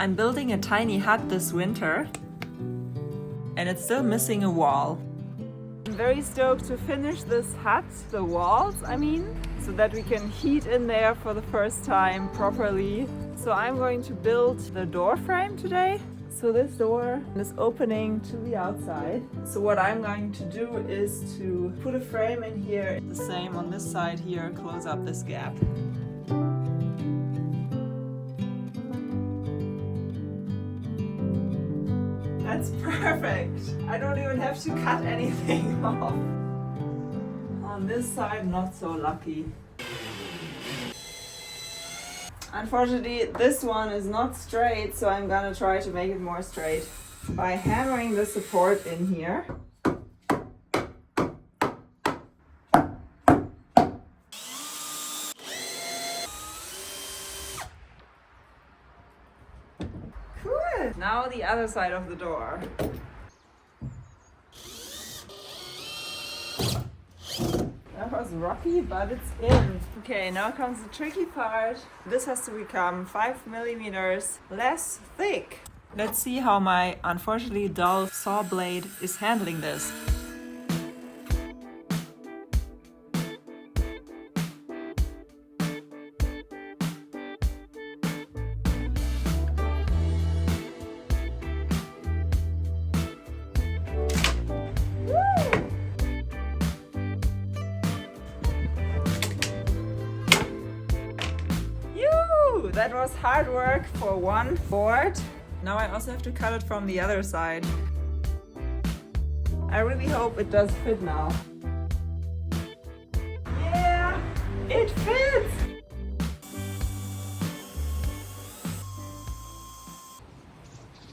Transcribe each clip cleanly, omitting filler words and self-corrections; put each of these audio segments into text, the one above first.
I'm building a tiny hut this winter and it's still missing a wall. I'm very stoked to finish this hut, the walls I mean, so that we can heat in there for the first time properly. So I'm going to build the door frame today. So this door is opening to the outside. So what I'm going to do is to put a frame in here, the same on this side here, close up this gap. That's perfect! I don't even have to cut anything off. On this side, not so lucky. Unfortunately, this one is not straight, so I'm gonna try to make it more straight by hammering the support in here. Cool! Now the other side of the door. That was rocky, but it's in. Okay, now comes the tricky part. This has to become 5 millimeters less thick. Let's see how my unfortunately dull saw blade is handling this. That was hard work for one board. Now I also have to cut it from the other side. I really hope it does fit now. Yeah, it fits!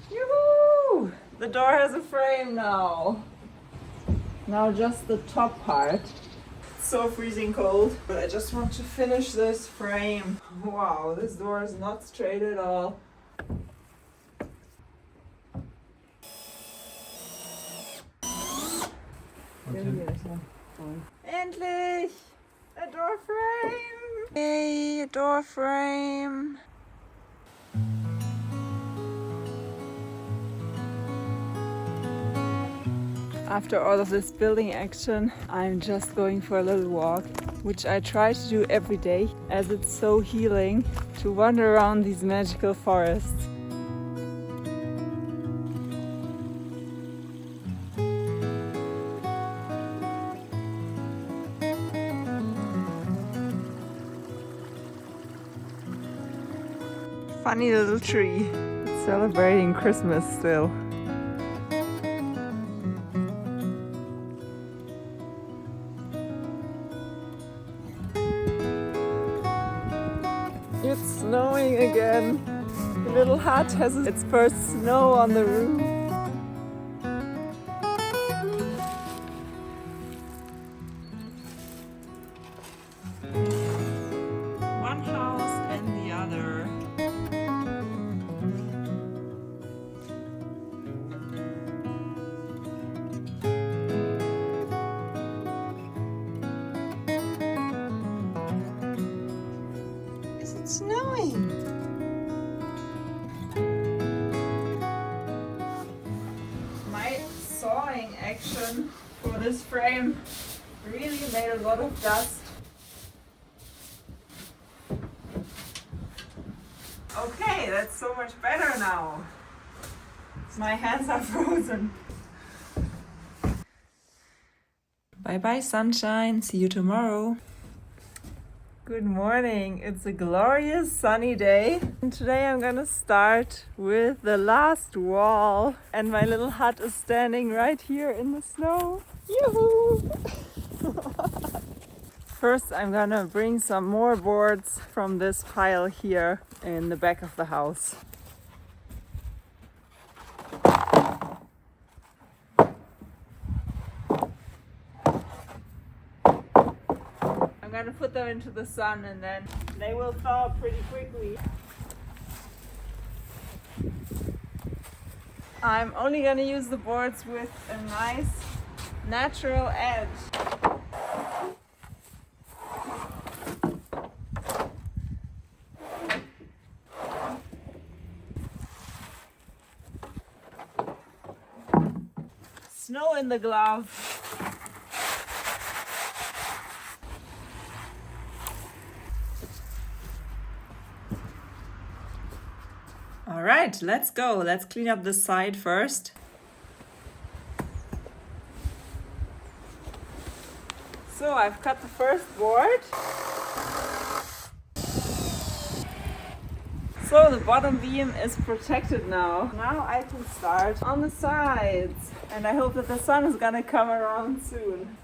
Yoo-hoo! The door has a frame now. Now just the top part. So freezing cold, but I just want to finish this frame. Wow, this door is not straight at all. Endlich! A door frame! Yay, a door frame! After all of this building action, I'm just going for a little walk, which I try to do every day, as it's so healing to wander around these magical forests. Funny little tree. It's celebrating Christmas still. It's snowing again. The little hut has its first snow on the roof. One house and the other. It's snowing. My sawing action for this frame really made a lot of dust. Okay, that's so much better now. My hands are frozen. Bye bye sunshine, see you tomorrow. Good morning, it's a glorious sunny day. And today I'm gonna start with the last wall. And my little hut is standing right here in the snow. Yoo-hoo! First I'm gonna bring some more boards from this pile here in the back of the house. I'm gonna put them into the sun and then they will thaw pretty quickly. I'm only gonna use the boards with a nice natural edge. Snow in the glove. All right, let's go. Let's clean up this side first. So I've cut the first board. So the bottom beam is protected now. Now I can start on the sides. And I hope that the sun is gonna come around soon.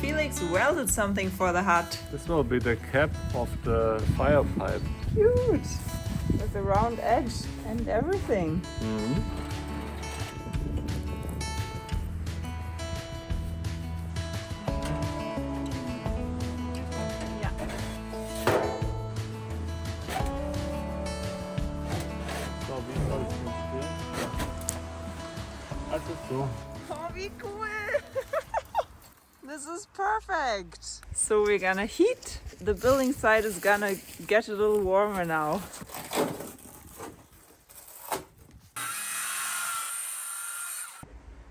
Felix welded something for the hut. This will be the cap of the fire pipe. Cute! With a round edge and everything. Mm-hmm. Yeah. So, wie soll es denn stehen? Also so. Oh, wie cool! This is perfect! So we're gonna heat. The building side is gonna get a little warmer now.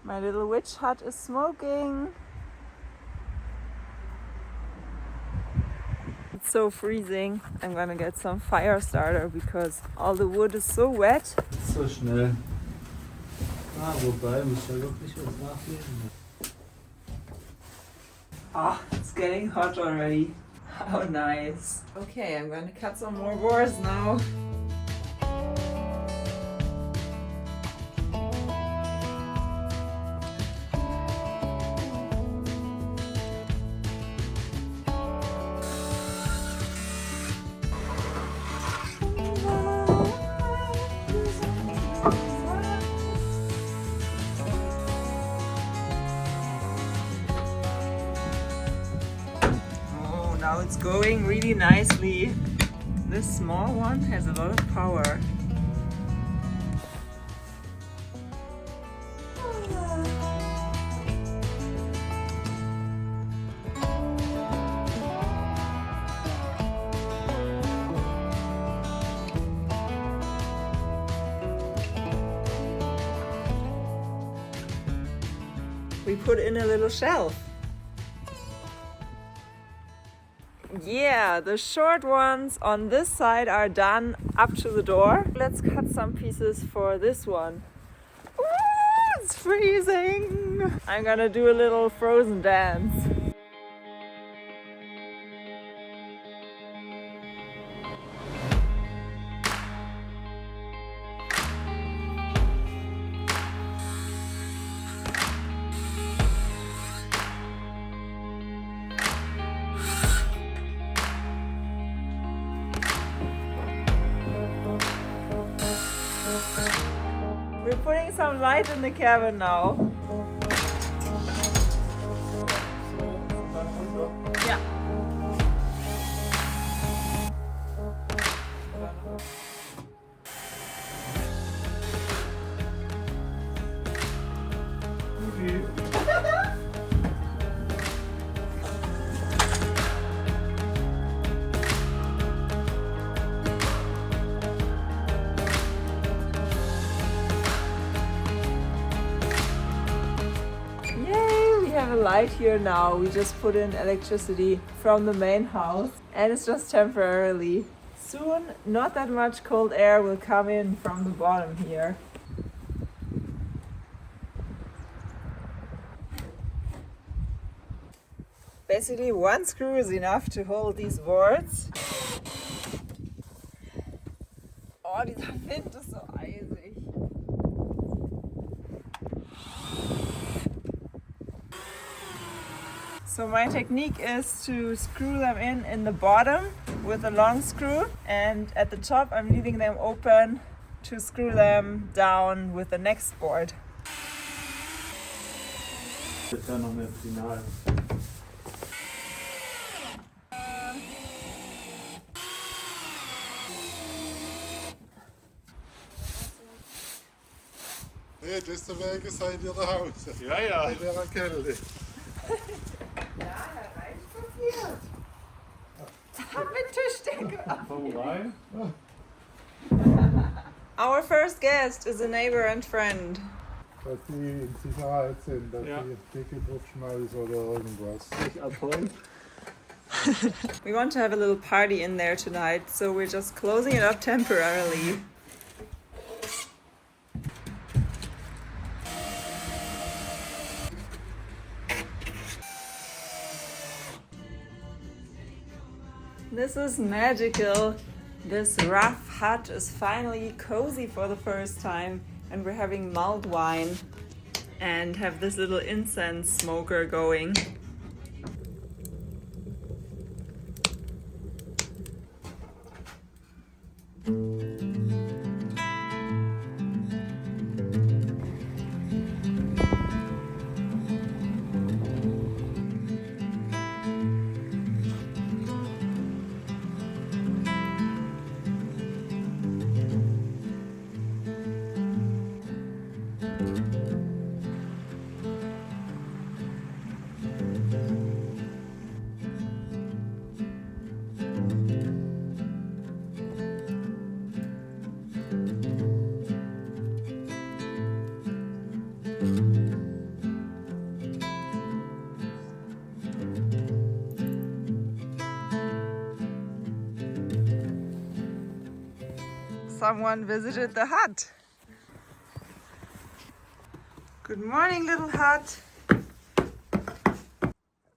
My little witch hut is smoking. It's so freezing. I'm gonna get some fire starter because all the wood is so wet. So schnell. Ah, wobei, muss ja wirklich was nachlesen. Ah, it's getting hot already. How nice. Okay, I'm gonna cut some more boards now. Now it's going really nicely. This small one has a lot of power. We put in a little shelf. Yeah, the short ones on this side are done up to the door. Let's cut some pieces for this one. Ooh, it's freezing! I'm gonna do a little frozen dance. We're putting some light in the cabin now. Yeah. Light here now. We just put in electricity from the main house and it's just temporarily. Soon not that much cold air will come in from the bottom here. Basically one screw is enough to hold these boards. Oh, dieser Wind ist so eisig. So my technique is to screw them in the bottom with a long screw, and at the top I'm leaving them open to screw them down with the next board. Okay, deswegen seid ihr nach Hause. Ja, ja. Bei der Kälte. Ja, hereinspaziert. Mit Tischdecke. Komm rein. Our first guest is a neighbor and friend. Dass die in Sicherheit sind, dass Ja. die Decke draufschmeißen oder irgendwas. Nicht abholen. We want to have a little party in there tonight, so we're just closing it up temporarily. This is magical. This rough hut is finally cozy for the first time, and we're having mulled wine and have this little incense smoker going. Someone visited the hut. Good morning, little hut.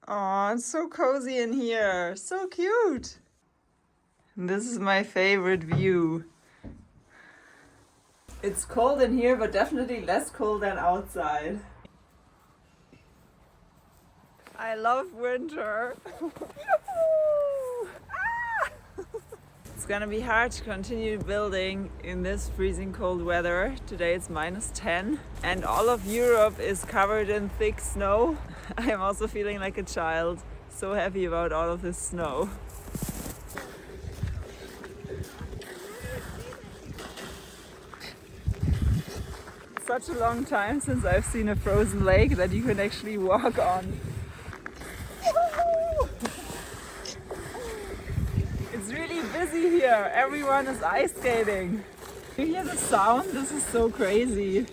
Oh, it's so cozy in here. So cute. And this is my favorite view. It's cold in here, but definitely less cold than outside. I love winter. It's gonna be hard to continue building in this freezing cold weather. Today it's -10 and all of Europe is covered in thick snow. I am also feeling like a child, so happy about all of this snow. Such a long time since I've seen a frozen lake that you can actually walk on. It's really busy here. Everyone is ice skating. You hear the sound? This is so crazy.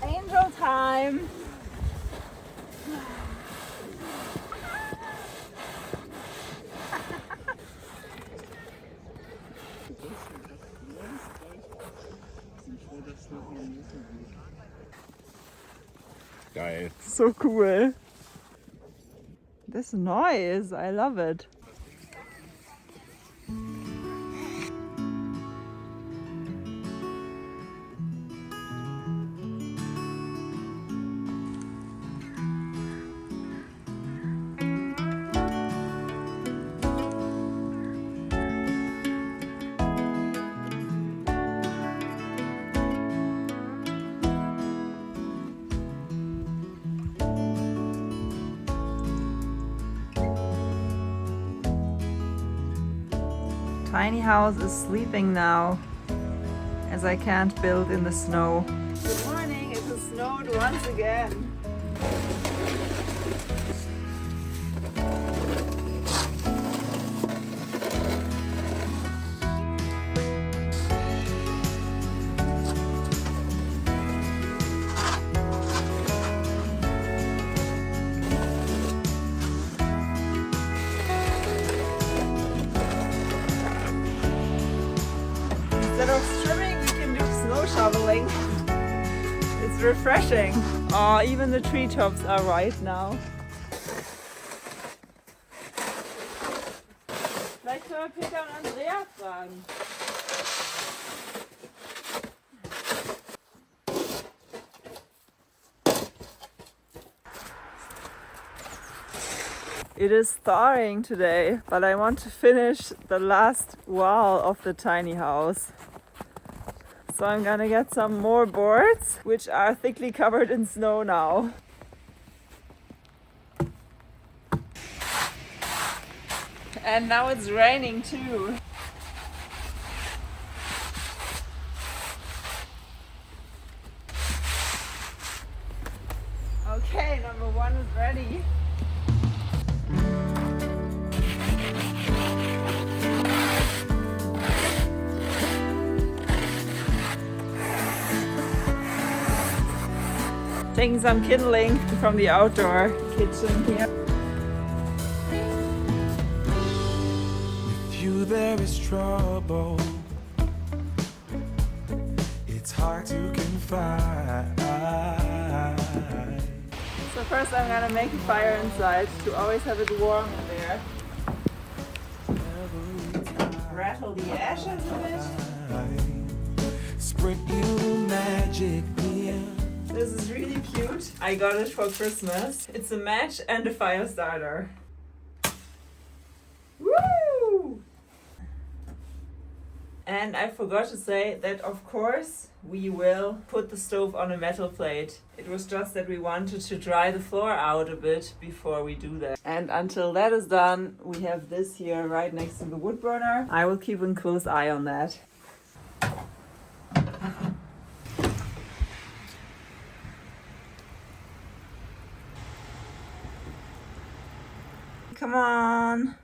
Angel time. Geil. So cool. This noise, I love it. Tiny house is sleeping now, as I can't build in the snow. Good morning, it has snowed once again. Instead of swimming, we can do snow shoveling. It's refreshing. Oh, even the treetops are right now. Vielleicht können wir Peter und Andrea fragen. It is thawing today, but I want to finish the last wall of the tiny house. So I'm gonna get some more boards, which are thickly covered in snow now. And now it's raining too. Okay, number one is ready. Taking some kindling from the outdoor kitchen here. With you there is trouble. It's hard to confide. So first I'm gonna make a fire inside to always have it warm in there. Rattle the ashes a bit. Sprinkle magic here. This is really cute. I got it for Christmas. It's a match and a fire starter. Woo! And I forgot to say that of course we will put the stove on a metal plate. It was just that we wanted to dry the floor out a bit before we do that. And until that is done, we have this here right next to the wood burner. I will keep a close eye on that. Come on,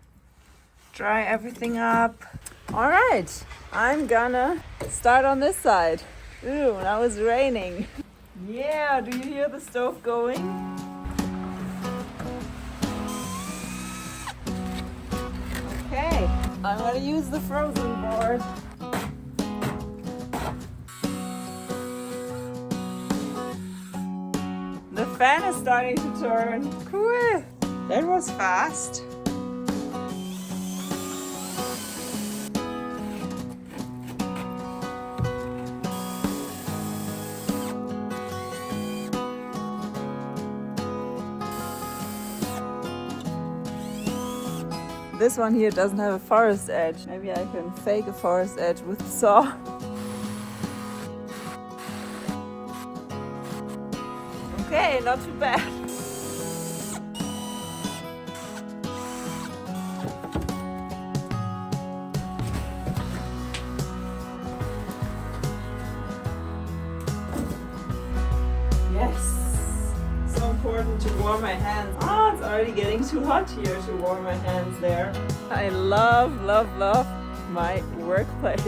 dry everything up. All right, I'm gonna start on this side. Ooh, now it's raining. Yeah, do you hear the stove going? Okay, I'm gonna use the frozen board. The fan is starting to turn. Cool. That was fast. This one here doesn't have a forest edge. Maybe I can fake a forest edge with the saw. Okay, not too bad. Yes, so important to warm my hands. Oh, it's already getting too hot here to warm my hands there. I love, love, love my workplace.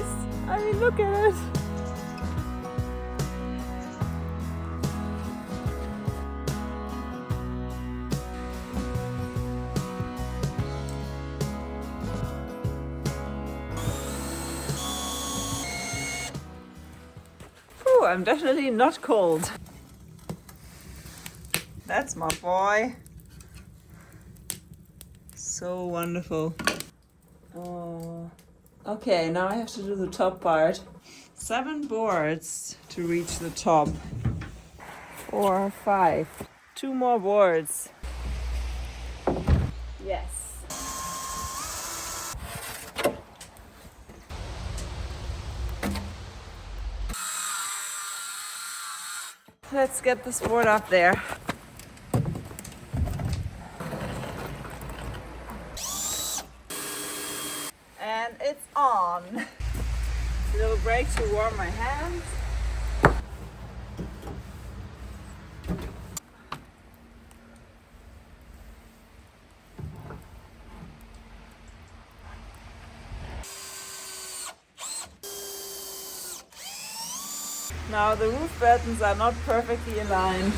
I mean, look at it. Whew, I'm definitely not cold. That's my boy. So wonderful. Oh. Okay, now I have to do the top part. 7 boards to reach the top. 4, 5. 2 more boards. Yes. Let's get this board up there. And it's on. A little break to warm my hands. Now the roof buttons are not perfectly aligned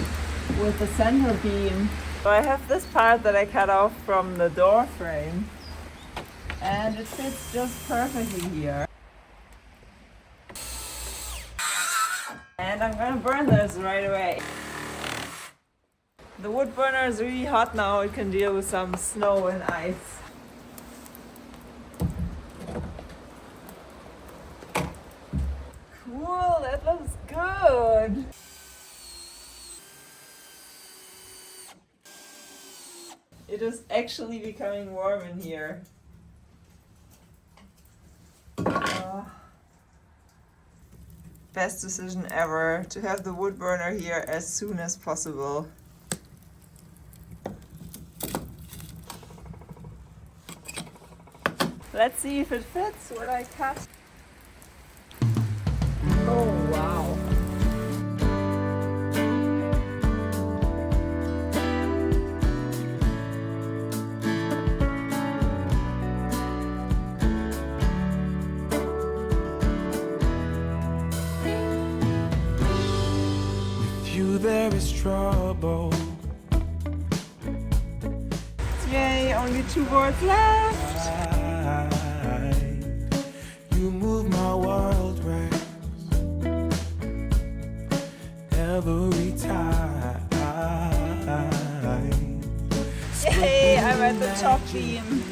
with the center beam. So I have this part that I cut off from the door frame. And it fits just perfectly here. And I'm gonna burn this right away. The wood burner is really hot now, it can deal with some snow and ice. Cool, that looks good. It is actually becoming warm in here. Best decision ever to have the wood burner here as soon as possible. Let's see if it fits what I cut. Oh wow. With you there is trouble. Yay, only 2 boards left. You move my world right every time. Yay, I'm at the top beam.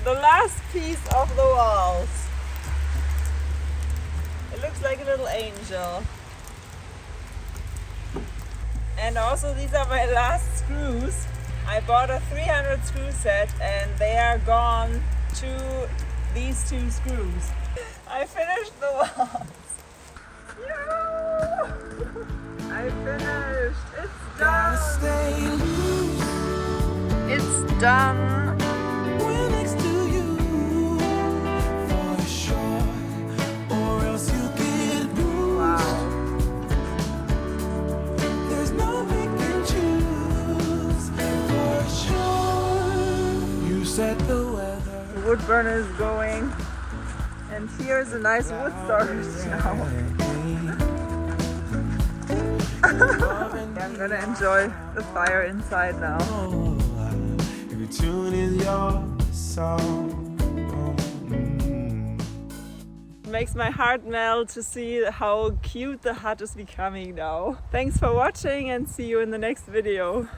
The last piece of the walls. It looks like a little angel. And also these are my last screws. I bought a 300 screw set and they are gone to these 2 screws. I finished the walls. Yeah! I finished. It's Gotta done. stay loose It's done. when next to you, for sure, or else you get bruised. Wow. There's no pick and choose, for sure. You set the weather. The wood burner is going. And here's a nice wood storage now. I'm gonna enjoy the fire inside now. Every tune is your song. It makes my heart melt to see how cute the hut is becoming now. Thanks for watching and see you in the next video.